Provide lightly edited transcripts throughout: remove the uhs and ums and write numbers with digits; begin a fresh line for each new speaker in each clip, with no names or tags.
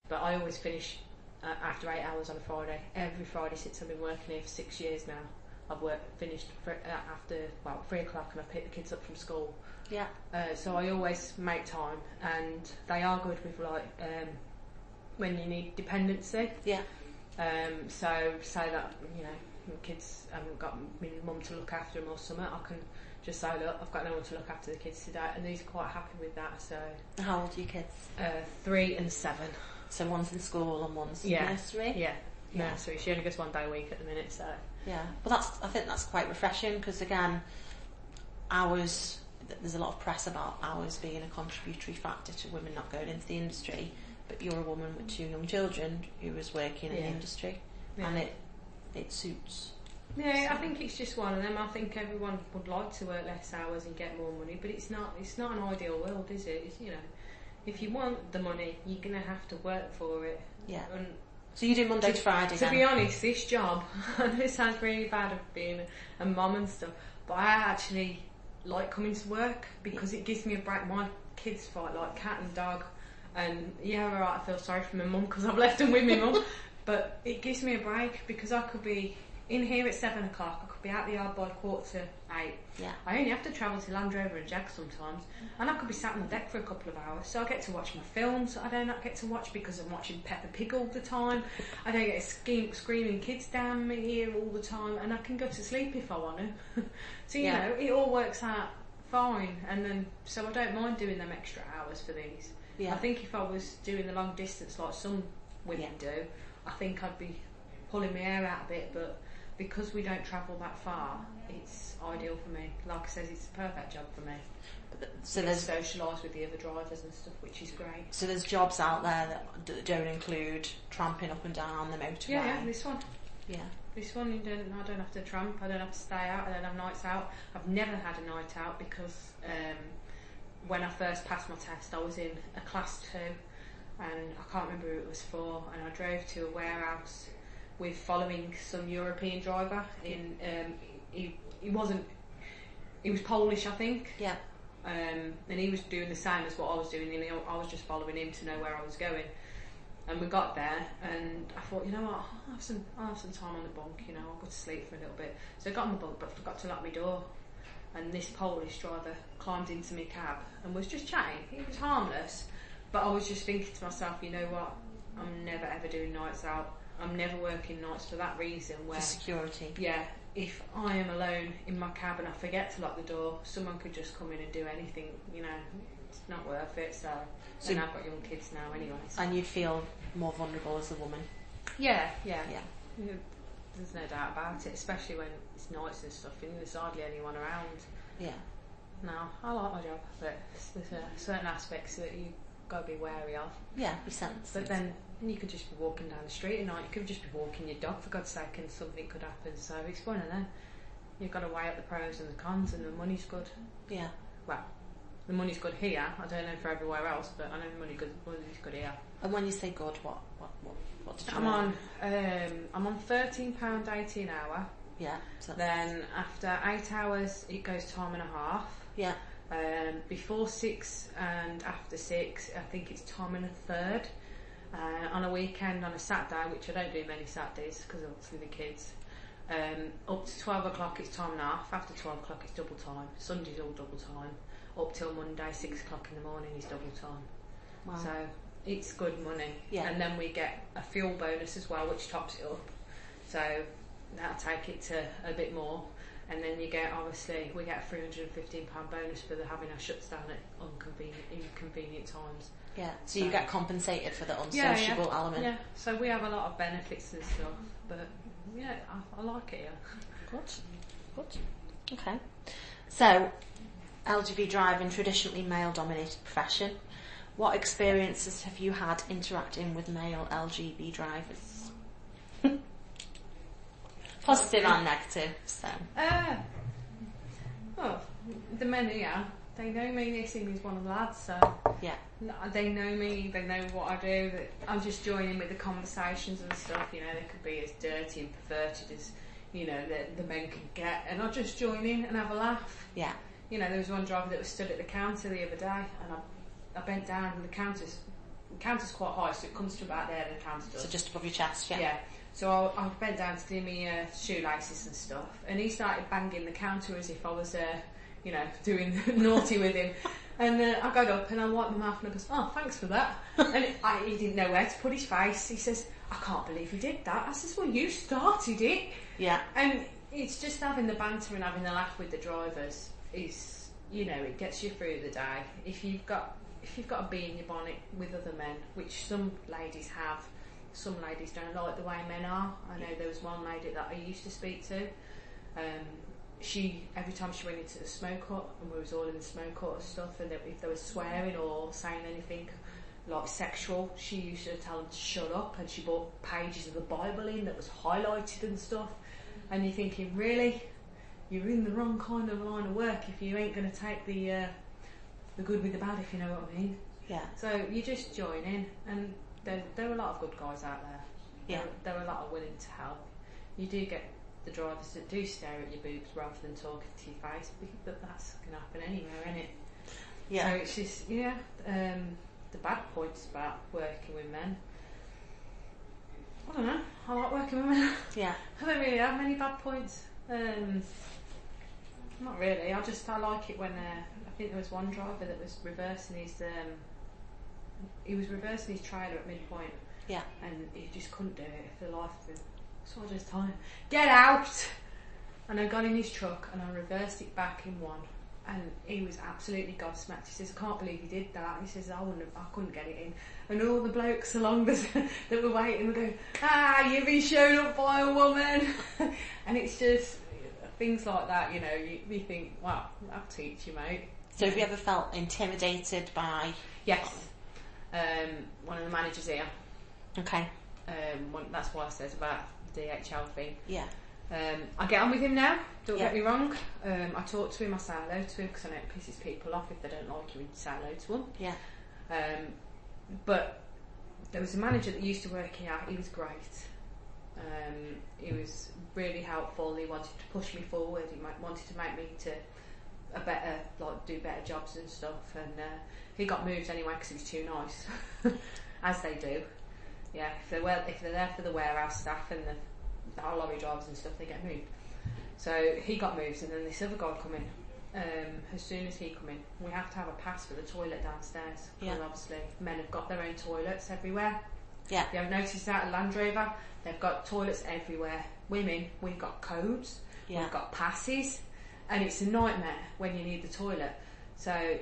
But I always finish after 8 hours on a Friday. Every Friday since I've been working here for 6 years now. I've finished after 3 o'clock, and I pick the kids up from school.
Yeah.
So I always make time, and they are good with when you need dependency.
Yeah.
So say that my kids haven't got my mum to look after them or something, I can just say, look, I've got no one to look after the kids today, and these are quite happy with that. So.
How old are your kids?
3 and 7.
So one's in school and one's in nursery?
Yeah. Nursery. She only goes 1 day a week at the minute, so.
Yeah, but I think that's quite refreshing, because again, hours, there's a lot of press about hours being a contributory factor to women not going into the industry, but you're a woman with 2 young children who is working in the industry, and it suits.
Yeah, I think it's just one of them. I think everyone would like to work less hours and get more money, but it's not an ideal world, is it? It's, if you want the money, you're going to have to work for it.
Yeah.
And
so you do Monday to Friday
To be honest, this job, I know it sounds really bad of being a mum and stuff, but I actually like coming to work because it gives me a break. My kids fight like cat and dog, and I feel sorry for my mum because I've left them with my mum, but it gives me a break because I could be in here at 7 o'clock, I could be out the yard by 7:45.
Yeah.
I only have to travel to Land Rover and Jag sometimes, and I could be sat on the deck for a couple of hours, so I get to watch my films I don't get to watch because I'm watching Peppa Pig all the time. I don't get screaming kids down my ear all the time, and I can go to sleep if I want to. So it all works out fine, and then so I don't mind doing them extra hours for these. I think if I was doing the long distance like some women do, I think I'd be pulling my hair out a bit, but because we don't travel that far, it's ideal for me. Like I said, it's a perfect job for me. So there's socialise with the other drivers and stuff, which is great.
So there's jobs out there that don't include tramping up and down the motorway.
Yeah, this one.
Yeah.
This one, I don't have to tramp, I don't have to stay out, I don't have nights out. I've never had a night out because when I first passed my test, I was in a class 2, and I can't remember who it was for, and I drove to a warehouse with following some European driver he was Polish, I think.
Yeah.
And he was doing the same as what I was doing, and I was just following him to know where I was going. And we got there, and I thought, what, I'll have some time on the bunk, I'll go to sleep for a little bit. So I got on the bunk, but forgot to lock my door. And this Polish driver climbed into my cab and was just chatting. He was harmless, but I was just thinking to myself, you know what, I'm never ever doing nights out. I'm never working nights for that reason. Where,
for security.
Yeah, if I am alone in my cab and I forget to lock the door, someone could just come in and do anything, it's not worth it. So and I've got young kids now anyway. So.
And you feel more vulnerable as a woman?
Yeah. There's no doubt about it, especially when it's nights and stuff and there's hardly anyone around.
Yeah.
No, I like my job, but there's certain aspects that you've got to be wary of.
Yeah, be sensitive.
But then you could just be walking down the street at night, you could just be walking your dog, for God's sake, and something could happen. So it's one of them. You've got to weigh up the pros and the cons, and the money's good.
Yeah.
Well, the money's good here. I don't know for everywhere else, but I know the money's good here.
And when you say good, what did you
I'm on £13.80 an hour.
Yeah.
Then after 8 hours, it goes time and a half.
Yeah.
Before 6 and after 6, I think it's time and a third. On a weekend, on a Saturday, which I don't do many Saturdays because obviously the kids. Up to 12 o'clock, it's time and a half. After 12 o'clock, it's double time. Sunday's all double time. Up till Monday, 6 o'clock in the morning is double time.
Wow.
So it's good money. Yeah. And then we get a fuel bonus as well, which tops it up. So that'll take it to a bit more. And then we get a £315 bonus for having our shuts down at inconvenient times.
Yeah, so you get compensated for the unsociable element. Yeah,
so we have a lot of benefits and stuff, but yeah, I like it here.
Good. Okay. So, LGV driving, traditionally male-dominated profession. What experiences have you had interacting with male LGV drivers? Positive and negative. So.
Well, the men here, they know me, they see me as one of the lads, so
yeah,
they know me, they know what I do, that I'm just joining with the conversations and stuff, they could be as dirty and perverted as, the men can get, and I'll just join in and have a laugh.
Yeah.
There was one driver that was stood at the counter the other day, and I bent down and the counter's the counter's quite high, so it comes to about there, the counter does.
So just above your chest, yeah.
Yeah. So I bent down to do my shoelaces and stuff, and he started banging the counter as if I was, doing naughty with him. And I got up and I wiped my mouth and I goes, "Oh, thanks for that." And he didn't know where to put his face. He says, "I can't believe you did that." I says, "Well, you started it."
Yeah.
And it's just having the banter and having the laugh with the drivers is, it gets you through the day. If you've got a bee in your bonnet with other men, which some ladies have, some ladies don't like the way men are. I know there was one lady that I used to speak to. She, every time she went into the smoke hut, and we was all in the smoke hut and stuff, and if there was swearing or saying anything like sexual, she used to tell them to shut up, and she brought pages of the Bible in that was highlighted and stuff. And you're thinking, really? You're in the wrong kind of line of work if you ain't going to take the good with the bad, if you know what I mean.
Yeah.
So you just join in, and there are a lot of good guys out there.
Yeah.
There are a lot of willing to help. You do get the drivers that do stare at your boobs rather than talking to your face, but that's going to happen anywhere, isn't it?
Yeah.
So it's just, the bad points about working with men. I don't know. I like working with men.
Yeah.
I don't really have many bad points. Not really. I like it when I think there was one driver that was reversing his trailer at midpoint.
Yeah.
And he just couldn't do it for the life of him. So I just told him, "Get out!" And I got in his truck and I reversed it back in one. And he was absolutely gobsmacked. He says, "I can't believe you did that." He says, I couldn't get it in. And all the blokes along that were waiting were going, "You've been shown up by a woman." And it's just things like that, you think, wow, I'll teach you, mate.
So have you ever felt intimidated by...
Yes. One of the managers here.
Okay.
That's why I said about the DHL thing.
Yeah.
I get on with him now, don't get me wrong. I talk to him, I say hello to him, because I know it pisses people off if they don't like you and say hello to them.
Yeah.
But there was a manager that used to work here. He was great. He was really helpful. He wanted to push me forward. He wanted to make me to do better jobs and stuff. And he got moved anyway because he was too nice, as they do. Yeah, if they're there for the warehouse staff and the lorry drivers and stuff, they get moved. So he got moved, and then this other guy come in. As soon as he come in, we have to have a pass for the toilet downstairs, because obviously men have got their own toilets everywhere.
Yeah.
You have noticed that at Land Rover, they've got toilets everywhere. Women, we've got codes, we've got passes, and it's a nightmare when you need the toilet. So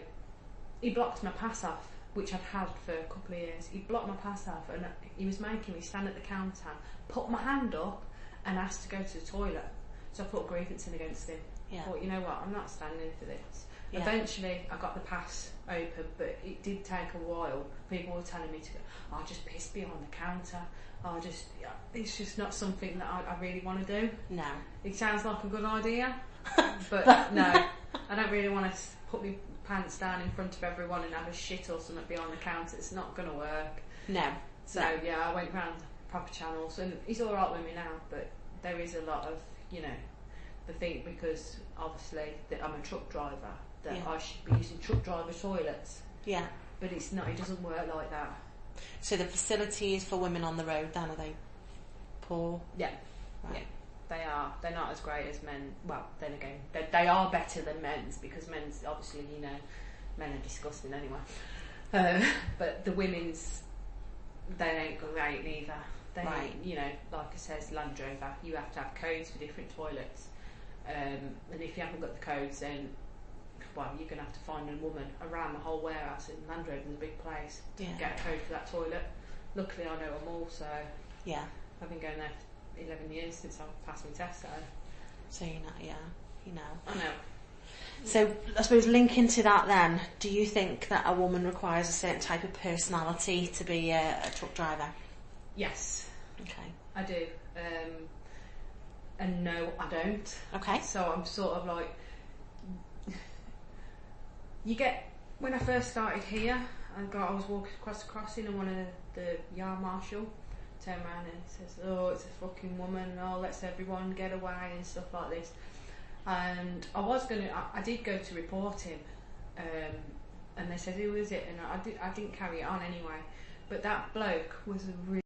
he blocked my pass off, which I'd had for a couple of years. He blocked my pass off, and he was making me stand at the counter, put my hand up, and ask to go to the toilet. So I put a grievance in against him. I thought, you know what, I'm not standing for this. Yeah. Eventually I got the pass open, but it did take a while. People were telling me to go, just piss behind the counter. It's just not something that I really want to do.
No.
It sounds like a good idea, but no, I don't really want to put my pants down in front of everyone and have a shit or something behind the counter. It's not going to work.
No.
So I went round proper channels, and he's alright with me now, but there is a lot of, the thing, because obviously that I'm a truck driver, that I should be using truck driver toilets. Yeah. But it's not, it doesn't work like that.
So the facilities for women on the road then, are they poor?
Yeah. Right. Yeah. They are. They're not as great as men. Well, then again, they are better than men's, because men's, obviously, men are disgusting anyway. But the women's, they ain't great neither. They ain't, like it says, Land Rover, you have to have codes for different toilets. And if you haven't got the codes, then you're going to have to find a woman around the whole warehouse. And Land Rover's a big place to get a code for that toilet. Luckily, I know them all, so I've been going there for 11 years since I passed my test.
So you know.
I know.
So I suppose linking to that, then, do you think that a woman requires a certain type of personality to be a truck driver?
Yes.
Okay.
I do. And no, I don't.
Okay.
So I'm sort of like, when I first started here, I was walking across the crossing, and one of the yard marshal turned around and says, "Oh, it's a fucking woman, let's everyone get away," and stuff like this. And I did go to report him, and they said, "Who is it?" And I didn't carry it on anyway. But that bloke was a really